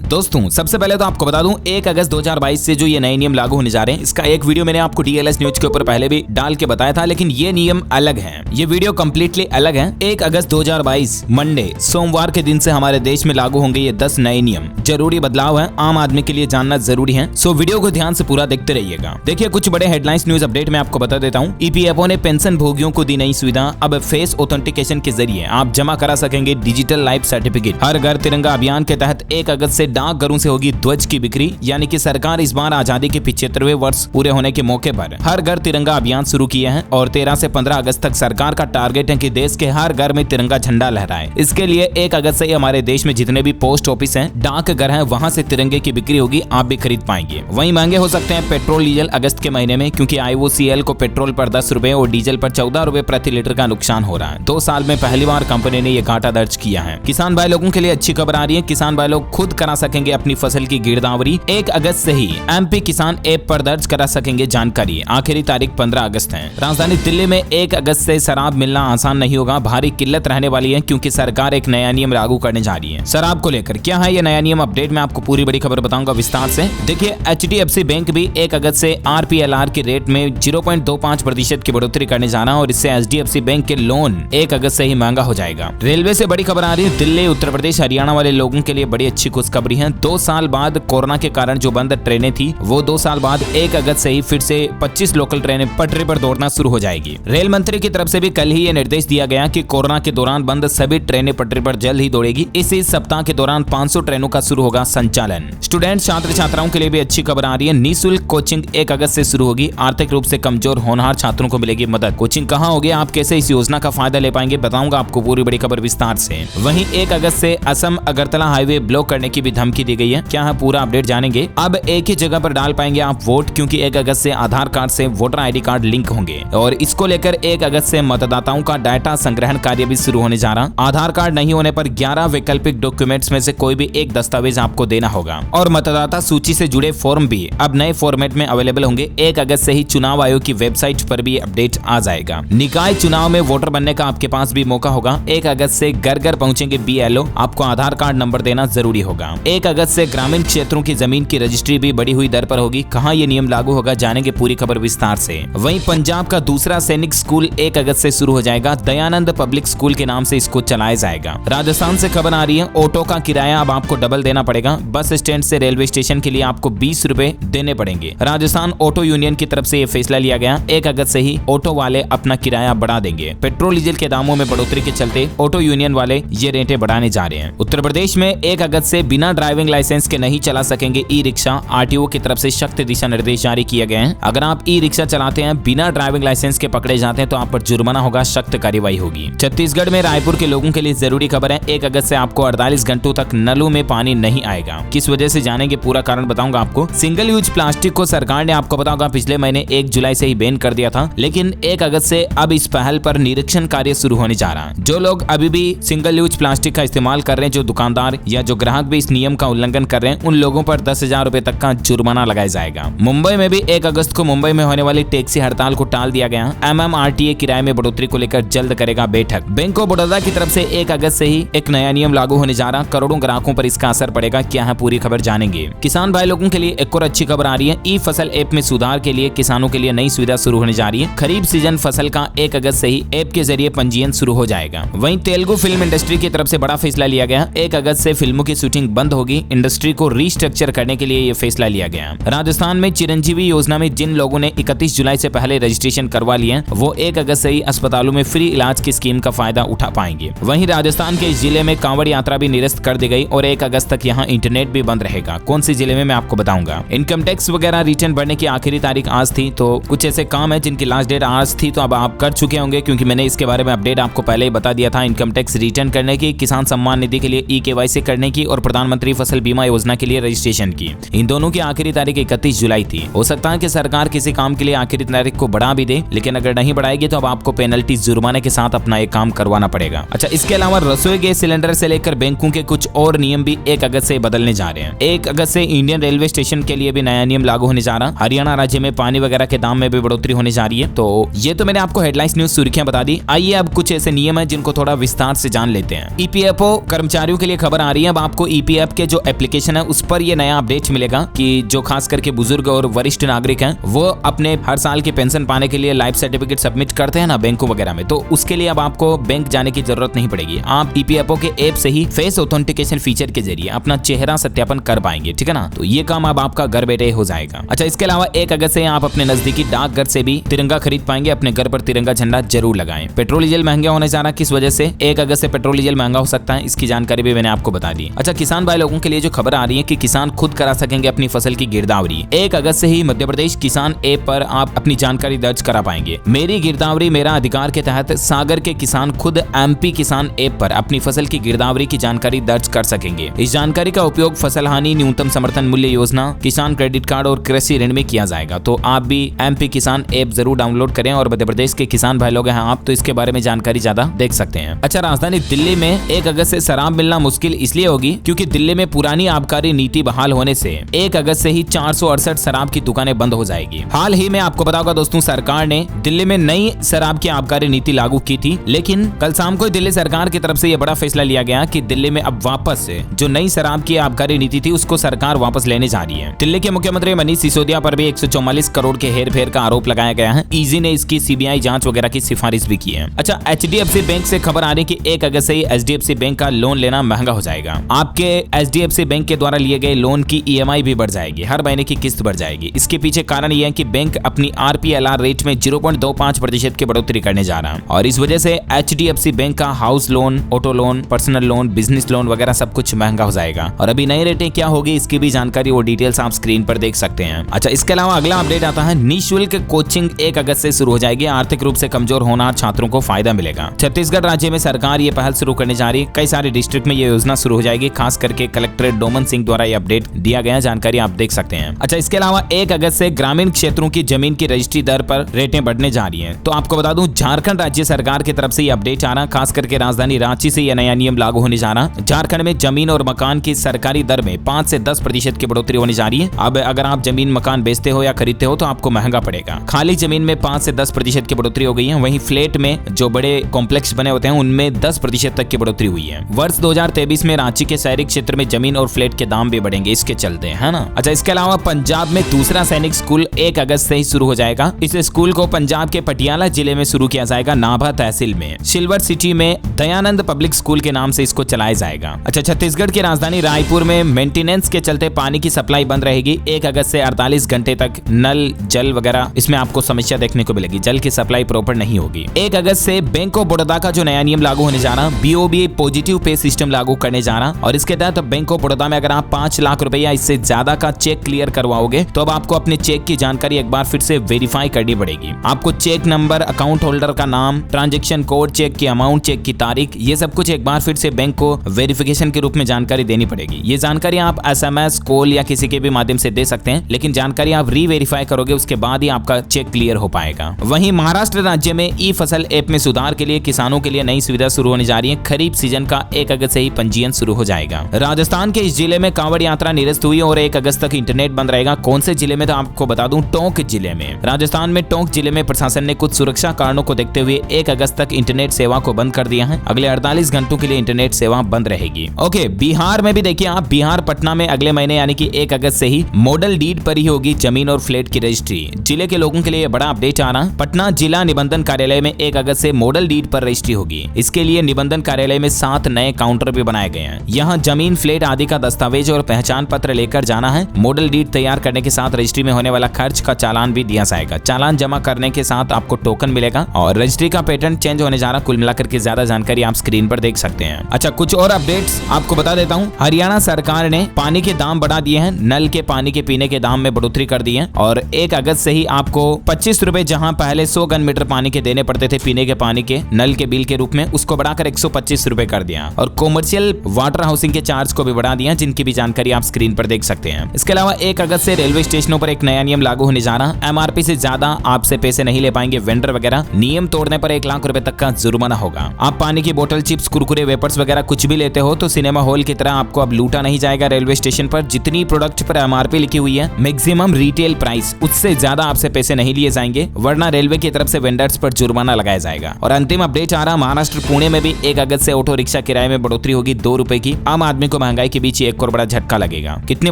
दोस्तों सबसे पहले तो आपको बता दूं 1 अगस्त 2022 से जो ये नए नियम लागू होने जा रहे हैं, इसका एक वीडियो मैंने आपको DLS न्यूज के ऊपर पहले भी डाल के बताया था, लेकिन ये नियम अलग हैं। ये वीडियो कम्प्लीटली अलग है। 1 अगस्त 2022 मंडे सोमवार के दिन से हमारे देश में लागू होंगे ये 10 नए नियम। जरूरी बदलाव है, आम आदमी के लिए जानना जरूरी है, सो वीडियो को ध्यान से पूरा देखते रहिएगा। देखिए कुछ बड़े हेडलाइंस न्यूज अपडेट में आपको बता देता हूँ। EPFO ने पेंशन भोगियों को दी नई सुविधा। अब फेस ऑथेंटिकेशन के जरिए आप जमा करा सकेंगे डिजिटल लाइफ सर्टिफिकेट। हर घर तिरंगा अभियान के तहत 1 अगस्त से डाकघरों से होगी ध्वज की बिक्री, यानी कि सरकार इस बार आजादी के 75वें वर्ष पूरे होने के मौके पर हर घर तिरंगा अभियान शुरू किया है और 13 से 15 अगस्त तक सरकार का टारगेट है कि देश के हर घर में तिरंगा झंडा लहराए। इसके लिए 1 अगस्त से ही हमारे देश में जितने भी पोस्ट ऑफिस हैं, डाकघर हैं, वहां से तिरंगे की बिक्री होगी, आप भी खरीद पाएंगे। वहीं महंगे हो सकते हैं पेट्रोल डीजल अगस्त के महीने में, क्योंकि IOCL को पेट्रोल पर 10 रुपए और डीजल पर 14 रुपए प्रति लीटर का नुकसान हो रहा है। 2 साल में पहली बार कंपनी ने यह घाटा दर्ज किया है। किसान भाई लोगों के लिए अच्छी खबर आ रही है। किसान भाई लोग खुद करा सकेंगे अपनी फसल की गिरदावरी। 1 अगस्त से ही MP किसान ऐप पर दर्ज करा सकेंगे जानकारी। आखिरी तारीख 15 अगस्त है। राजधानी दिल्ली में 1 अगस्त से शराब मिलना आसान नहीं होगा, भारी किल्लत रहने वाली है, क्योंकि सरकार एक नया नियम लागू करने जा रही है शराब को लेकर। क्या है ये नया नियम अपडेट में आपको पूरी बड़ी खबर बताऊंगा विस्तार से। देखिए HDFC बैंक भी 1 अगस्त से RPLR के रेट में 0.25% की बढ़ोतरी करने जा रहा है और इससे HDFC बैंक के लोन 1 अगस्त से ही महंगा हो जाएगा। रेलवे से बड़ी खबर आ रही है। दिल्ली, उत्तर प्रदेश, हरियाणा वाले लोगों के लिए बड़ी अच्छी खुशखबरी है। 2 साल बाद कोरोना के कारण जो बंद ट्रेनें थी, वो 2 साल बाद 1 अगस्त से ही फिर से 25 लोकल ट्रेनें पटरी पर दौड़ना शुरू हो जाएगी। रेल मंत्री की तरफ से भी कल ही ये निर्देश दिया गया कि कोरोना के दौरान बंद सभी ट्रेनें पटरी पर जल्द ही दौड़ेगी। इसी सप्ताह के दौरान 500 ट्रेनों का शुरू होगा संचालन। स्टूडेंट छात्र छात्राओं के लिए भी अच्छी खबर आ रही है। निःशुल्क कोचिंग 1 अगस्त से शुरू होगी। आर्थिक रूप से कमजोर होनहार छात्रों को मिलेगी मदद। कोचिंग कहाँ होगी, आप कैसे इस योजना का फायदा ले पाएंगे, बताऊंगा आपको पूरी बड़ी खबर विस्तार से। वहीं 1 अगस्त से असम अगरतला हाईवे ब्लॉक करने की भी धमकी दी गई है। क्या है पूरा अपडेट जानेंगे। अब एक ही जगह पर डाल पाएंगे आप वोट, क्योंकि 1 अगस्त से आधार कार्ड से वोटर ID कार्ड लिंक होंगे और इसको लेकर 1 अगस्त से मतदाताओं का डाटा संग्रहण कार्य भी शुरू होने जा रहा। आधार कार्ड नहीं होने पर 11 वैकल्पिक डॉक्यूमेंट्स में से कोई भी एक दस्तावेज आपको देना होगा और मतदाता सूची से जुड़े फॉर्म भी अब नए फॉर्मेट में अवेलेबल होंगे। 1 अगस्त से ही चुनाव आयोग की वेबसाइट पर भी अपडेट आ जाएगा। निकाय चुनाव में वोटर बनने का आपके पास भी मौका होगा। 1 अगस्त से घर घर पहुंचेंगे BLO, आपको आधार कार्ड नंबर देना जरूरी होगा। 1 अगस्त से ग्रामीण क्षेत्रों की जमीन की रजिस्ट्री भी बढ़ी हुई दर पर होगी। कहां ये नियम लागू होगा, जानेंगे पूरी खबर विस्तार से। वहीं पंजाब का दूसरा सैनिक स्कूल 1 अगस्त से शुरू हो जाएगा। दयानंद पब्लिक स्कूल के नाम से इसको चलाया जाएगा। राजस्थान से खबर आ रही है। ऑटो का किराया अब आपको डबल देना पड़ेगा। बस स्टैंड से रेलवे स्टेशन के लिए आपको 20 रुपए देने पड़ेंगे। राजस्थान ऑटो यूनियन की तरफ से यह फैसला लिया गया। 1 अगस्त से ही ऑटो वाले अपना किराया बढ़ा देंगे। पेट्रोल डीजल के दामों में बढ़ोतरी के चलते ऑटो यूनियन वाले ये रेटें बढ़ाने जा रहे हैं। उत्तर प्रदेश में 1 अगस्त से बिना ड्राइविंग लाइसेंस के नहीं चला सकेंगे ई-रिक्शा। RTO की तरफ से सख्त दिशा निर्देश जारी किए गए हैं। अगर आप ई-रिक्शा चलाते हैं, बिना ड्राइविंग लाइसेंस के पकड़े जाते हैं, तो आप पर जुर्माना होगा, सख्त कार्रवाई होगी। छत्तीसगढ़ में रायपुर के लोगों के लिए जरूरी खबर है। 1 अगस्त से आपको 48 घंटों तक नलों में पानी नहीं आएगा। किस वजह से जानेंगे, पूरा कारण बताऊंगा आपको। सिंगल यूज प्लास्टिक को सरकार ने आपको पता होगा पिछले महीने 1 जुलाई से ही बैन कर दिया था, लेकिन 1 अगस्त से अब इस पहल पर निरीक्षण कार्य शुरू होने जा रहा है। जो लोग अभी भी सिंगल यूज प्लास्टिक का इस्तेमाल कर रहे हैं, जो दुकानदार या जो ग्राहक भी इस नियम का उल्लंघन कर रहे हैं, उन लोगों पर 10,000 रुपए तक का जुर्माना लगाया जाएगा। मुंबई में भी 1 अगस्त को मुंबई में होने वाली टैक्सी हड़ताल को टाल दिया गया। MMRTA किराए में बढ़ोतरी को लेकर जल्द करेगा बैठक। बैंक ऑफ बड़ौदा की तरफ से 1 अगस्त से ही एक नया नियम लागू होने जा रहा। करोड़ों ग्राहकों पर इसका असर पड़ेगा। क्या है पूरी खबर जानेंगे। किसान भाई लोगों के लिए एक और अच्छी खबर आ रही है। ई फसल ऐप में सुधार के लिए किसानों के लिए नई सुविधा शुरू होने जा रही है। खरीफ सीजन फसल का 1 अगस्त से ही ऐप के जरिए पंजीयन शुरू हो जाएगा। वहीं तेलुगु फिल्म इंडस्ट्री की तरफ से बड़ा फैसला लिया गया। 1 अगस्त से फिल्मों की शूटिंग बंद होगी। इंडस्ट्री को रीस्ट्रक्चर करने के लिए यह फैसला लिया गया। राजस्थान में चिरंजीवी योजना में जिन लोगों ने 31 जुलाई से पहले रजिस्ट्रेशन करवा लिए, वो 1 अगस्त से ही अस्पतालों में फ्री इलाज की स्कीम का फायदा उठा पाएंगे। वहीं राजस्थान के इस जिले में कांवड़ यात्रा भी निरस्त कर दी गई और 1 अगस्त तक यहाँ इंटरनेट भी बंद रहेगा। कौन सी जिले में मैं आपको बताऊंगा। इनकम टैक्स वगैरह रिटर्न भरने की आखिरी तारीख आज थी, तो कुछ ऐसे काम है जिनकी लास्ट डेट आज थी, तो अब आप कर चुके होंगे, क्योंकि मैंने इसके बारे में अपडेट आपको पहले ही बता दिया था। इनकम टैक्स रिटर्न करने की, किसान सम्मान निधि के लिए E-KYC करने की और प्रधानमंत्री फसल बीमा योजना के लिए रजिस्ट्रेशन की। इन दोनों की आखिरी तारीख 31 जुलाई थी। हो सकता है कि सरकार किसी काम के लिए आखिरी तारीख को बढ़ा भी दे, लेकिन अगर नहीं बढ़ाएगी तो अब आपको पेनल्टी जुर्माने के साथ अपना एक काम करवाना पड़ेगा। अच्छा, इसके अलावा रसोई गैस सिलेंडर से लेकर बैंकों के कुछ और नियम भी 1 अगस्त से बदलने जा रहे हैं। 1 अगस्त से इंडियन रेलवे स्टेशन के लिए भी नया नियम लागू होने जा रहा। हरियाणा राज्य में पानी वगैरह के दाम में भी बढ़ोतरी होने जा रही है। तो ये तो मैंने आपको हेडलाइंस न्यूज सुर्खियां बता दी। आइए अब कुछ ऐसे नियम है जिनको थोड़ा विस्तार से जान लेते हैं। EPFO कर्मचारियों के लिए खबर आ रही है। अब आपको EPF के जो एप्लीकेशन है उस पर ये नया अपडेट मिलेगा कि जो खास करके बुजुर्ग और वरिष्ठ नागरिक हैं वो अपने हर साल की पेंशन पाने के लिए लाइफ सर्टिफिकेट सबमिट करते हैं ना बैंकों वगैरह में, तो उसके लिए अब आपको बैंक जाने की जरूरत नहीं पड़ेगी। आप ईपीएफओ के ऐप से ही फेस ऑथेंटिकेशन फीचर के जरिए अपना चेहरा सत्यापन कर पाएंगे, ठीक है ना। तो ये काम अब आपका घर बैठे हो जाएगा। अच्छा, इसके अलावा 1 अगस्त से आप अपने नजदीकी डाकघर से भी तिरंगा खरीद पाएंगे। अपने घर पर तिरंगा झंडा जरूर लगाएं। पेट्रोल डीजल महंगा होने जा रहा, किस वजह से 1 अगस्त से पेट्रोल डीजल महंगा हो सकता है, इसकी जानकारी भी मैंने आपको बता दी। अच्छा, किसान भाई लोगों के लिए जो खबर आ रही है कि किसान खुद करा सकेंगे अपनी फसल की गिरदावरी। 1 अगस्त से ही मध्य प्रदेश किसान ऐप पर आप अपनी जानकारी दर्ज करा पाएंगे। मेरी गिरदावरी मेरा अधिकार के तहत सागर के किसान खुद एमपी किसान ऐप पर अपनी फसल की गिरदावरी की जानकारी दर्ज कर सकेंगे। इस जानकारी का उपयोग फसल हानि न्यूनतम समर्थन मूल्य योजना, किसान क्रेडिट कार्ड और कृषि ऋण में किया जाएगा। तो आप भी एमपी किसान ऐप जरूर डाउनलोड करें और मध्य प्रदेश के किसान भाई लोग हैं आप तो इसके बारे में जानकारी ज्यादा देख सकते हैं। अच्छा, राजधानी दिल्ली में 1 अगस्त से शराब मिलना मुश्किल इसलिए होगी क्योंकि दिल्ली में पुरानी आबकारी नीति बहाल होने से 1 अगस्त से ही 468 शराब की दुकानें बंद हो जाएगी। हाल ही में आपको बताऊंगा दोस्तों, सरकार ने दिल्ली में नई शराब की आबकारी नीति लागू की थी, लेकिन कल शाम को दिल्ली सरकार की तरफ से यह बड़ा फैसला लिया गया कि दिल्ली में अब वापस से जो नई शराब की आबकारी नीति थी उसको सरकार वापस लेने जा रही है। दिल्ली के मुख्यमंत्री मनीष सिसोदिया पर भी 144 करोड़ के हेरफेर का आरोप लगाया गया है। ईजी ने इसकी सीबीआई जांच वगैरह की सिफारिश भी की है। अच्छा, एचडीएफसी बैंक से खबर आ रही है कि 1 अगस्त से ही एचडीएफसी बैंक का लोन लेना महंगा हो जाएगा। आपके एचडीएफसी बैंक के द्वारा लिए गए लोन की ईएमआई भी बढ़ जाएगी, हर महीने की किस्त बढ़ जाएगी। इसके पीछे कारण यह है कि बैंक अपनी आरपीएलआर रेट में 0.25% की बढ़ोतरी करने जा रहा है और इस वजह से एचडीएफसी बैंक का house loan, auto loan, personal loan, business loan वगैरह सब कुछ महंगा हो जाएगा। और अभी नई रेटें क्या होगी इसकी भी जानकारी और डिटेल्स आप स्क्रीन पर देख सकते हैं। अच्छा, इसके अलावा अगला अपडेट आता है, निःशुल्क कोचिंग 1 अगस्त से शुरू हो जाएगी। आर्थिक रूप से कमजोर होना छात्रों को फायदा मिलेगा। छत्तीसगढ़ राज्य में सरकार ये पहल शुरू करने जा रही है। कई सारे डिस्ट्रिक्ट में ये योजना शुरू हो जाएगी। खास करके कलेक्टर डोमन सिंह द्वारा ये अपडेट दिया गया, जानकारी आप देख सकते हैं। अच्छा, इसके अलावा 1 अगस्त से ग्रामीण क्षेत्रों की जमीन की रजिस्ट्री दर पर रेटें बढ़ने जा रही हैं। तो आपको बता दूं, झारखंड राज्य सरकार की तरफ से ये अपडेट आ रहा, खास करके राजधानी रांची से यह नया नियम लागू होने जा रहा। झारखंड में जमीन और मकान की सरकारी दर में 5 से 10% की बढ़ोतरी होने जा रही है। अब अगर आप जमीन मकान बेचते हो या खरीदते हो तो आपको महंगा पड़ेगा। खाली जमीन में 5 से 10% की बढ़ोतरी हो गई है। वहीं फ्लैट में जो बड़े कॉम्प्लेक्स बने होते हैं उनमें 10% तक की बढ़ोतरी हुई है। वर्ष 2023 में रांची के शहरी क्षेत्र में जमीन और फ्लैट के दाम भी बढ़ेंगे इसके चलते, है ना। अच्छा, इसके अलावा पंजाब में दूसरा सैनिक स्कूल 1 अगस्त से ही शुरू हो जाएगा। इस स्कूल को पंजाब के पटियाला जिले में शुरू किया जाएगा, नाभा तहसील में। सिल्वर सिटी में दयानंद पब्लिक स्कूल के नाम से इसको चलाया जाएगा। अच्छा, छत्तीसगढ़ की राजधानी रायपुर में मेंटेनेंस के चलते पानी की सप्लाई बंद रहेगी। 1 अगस्त से 48 घंटे तक नल जल वगैरह इसमें आपको समस्या देखने को मिलेगी, जल की सप्लाई प्रॉपर नहीं होगी। 1 अगस्त से बैंक ऑफ बड़ौदा का जो नया नियम लागू होने जा रहा, बीओबी पॉजिटिव पे सिस्टम लागू करने जा रहा और इसके तहत बैंक ऑफ बड़ौदा में अगर आप 5 लाख रुपए या इससे ज्यादा का चेक क्लियर करवाओगे तो अब आपको अपने चेक की जानकारी एक बार फिर से वेरीफाई करनी पड़ेगी। आपको चेक नंबर, अकाउंट होल्डर का नाम, ट्रांजैक्शन कोड, चेक की अमाउंट, चेक की तारीख, ये सब कुछ एक बार फिर से बैंक को वेरिफिकेशन के रूप में जानकारी देनी पड़ेगी। ये जानकारी आप एसएमएस, कॉल या किसी के भी माध्यम से दे सकते हैं, लेकिन जानकारी आप री-वेरीफाई करोगे उसके बाद ही आपका चेक क्लियर हो पाएगा। वहीं महाराष्ट्र राज्य में ई फसल ऐप में सुधार के लिए किसानों के लिए नई सुविधा शुरू होने जा रही है। खरीफ सीजन का 1 अगस्त से ही पंजीयन शुरू हो जाएगा। राजस्थान के इस जिले में कांवड़ यात्रा निरस्त हुई और 1 अगस्त तक इंटरनेट बंद रहेगा। कौन से जिले में, तो आपको बता दूं, टोंक जिले में। राजस्थान में टोंक जिले में प्रशासन ने कुछ सुरक्षा कारणों को देखते हुए 1 अगस्त तक इंटरनेट सेवा को बंद कर दिया है। अगले 48 घंटों के लिए इंटरनेट सेवा बंद रहेगी। ओके, बिहार में भी देखिए आप, बिहार पटना में अगले महीने यानी कि 1 अगस्त से ही मॉडल डीड पर ही होगी जमीन और फ्लैट की रजिस्ट्री। जिले के लोगों के लिए बड़ा अपडेट आ रहा। पटना जिला निबंधन कार्यालय में 1 अगस्त से मॉडल डीड पर रजिस्ट्री होगी। इसके लिए निबंधन कार्यालय में 7 नए काउंटर भी बनाए गए हैं। यहाँ जमीन, फ्लैट आदि का दस्तावेज और पहचान पत्र लेकर जाना है। मॉडल डीड तैयार करने के साथ रजिस्ट्री में होने वाला खर्च का चालान भी दिया जाएगा। चालान जमा करने के साथ आपको टोकन मिलेगा और रजिस्ट्री का पैटर्न चेंज होने जा रहा। कुल मिलाकर के ज्यादा जानकारी आप स्क्रीन पर देख सकते हैं। अच्छा, कुछ और अपडेट्स आपको बता देता हूँ। हरियाणा सरकार ने पानी के दाम बढ़ा दिए हैं। नल के पानी के पीने के दाम में बढ़ोतरी कर दी है और 1 अगस्त से ही आपको 25 रुपए, जहां पहले 100 घन मीटर पानी के देने पड़ते थे पीने के पानी के नल के बिल के रूप में, उसको बढ़ाकर 125 रुपए कर दिया और कॉमर्शियल वाटर हाउसिंग के चार्ज को भी बढ़ा दिया, जिनकी भी जानकारी आप स्क्रीन पर देख सकते हैं। इसके अलावा 1 अगस्त से रेलवे स्टेशनों पर एक नया नियम लागू होने जा रहा। एमआरपी से ज्यादा आपसे पैसे नहीं ले पाएंगे वेंडर वगैरह। नियम तोड़ने पर 1 लाख रुपए तक का जुर्माना होगा। आप पानी की बोतल, चिप्स, कुरकुरे, वेपर्स वगैरह कुछ भी लेते हो तो सिनेमा हॉल की तरह आपको अब लूटा नहीं जाएगा। रेलवे स्टेशन पर जितनी प्रोडक्ट पर एमआरपी लिखी हुई है, मैक्सिमम रिटेल प्राइस, उससे ज्यादा आपसे पैसे नहीं लिए जाएंगे, वरना रेलवे की तरफ से वेंडर्स पर जुर्माना लगाया जाएगा। और अंतिम अपडेट आ रहा, महाराष्ट्र पुणे में भी 1 अगस्त से ऑटो रिक्शा किराए में बढ़ोतरी होगी 2 रुपए की। आम आदमी को महंगाई के बीच एक और बड़ा झटका लगेगा। कितनी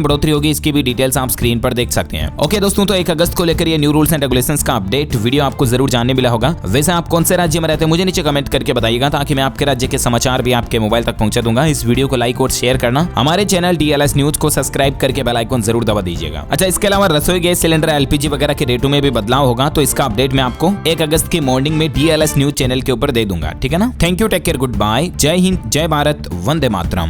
बढ़ोतरी होगी इसकी भी डिटेल्स आप स्क्रीन पर देख सकते हैं। ओके दोस्तों, तो 1 अगस्त को लेकर ये न्यू रूल्स एंड रेगुलेशंस का अपडेट वीडियो आपको जरूर जानने मिला होगा। वैसे आप कौन से राज्य में रहते हैं मुझे नीचे कमेंट करके बताइएगा, ताकि मैं आपके राज्य के समाचार भी आपके मोबाइल तक पहुंचा दूंगा। इस वीडियो को लाइक और शेयर करना, हमारे चैनल DLS न्यूज को सब्सक्राइब करके बेल आइकन जरूर दबा दीजिएगा। अच्छा, इसके अलावा रसोई गैस सिलेंडर LPG वगैरह के रेटों में भी बदलाव होगा, तो इसका अपडेट मैं आपको 1 अगस्त की मॉर्निंग में DLS न्यूज चैनल के ऊपर दे दूंगा। ठीक है ना। Thank you, take care, goodbye, जय हिंद, जय भारत, वंदे मातरम।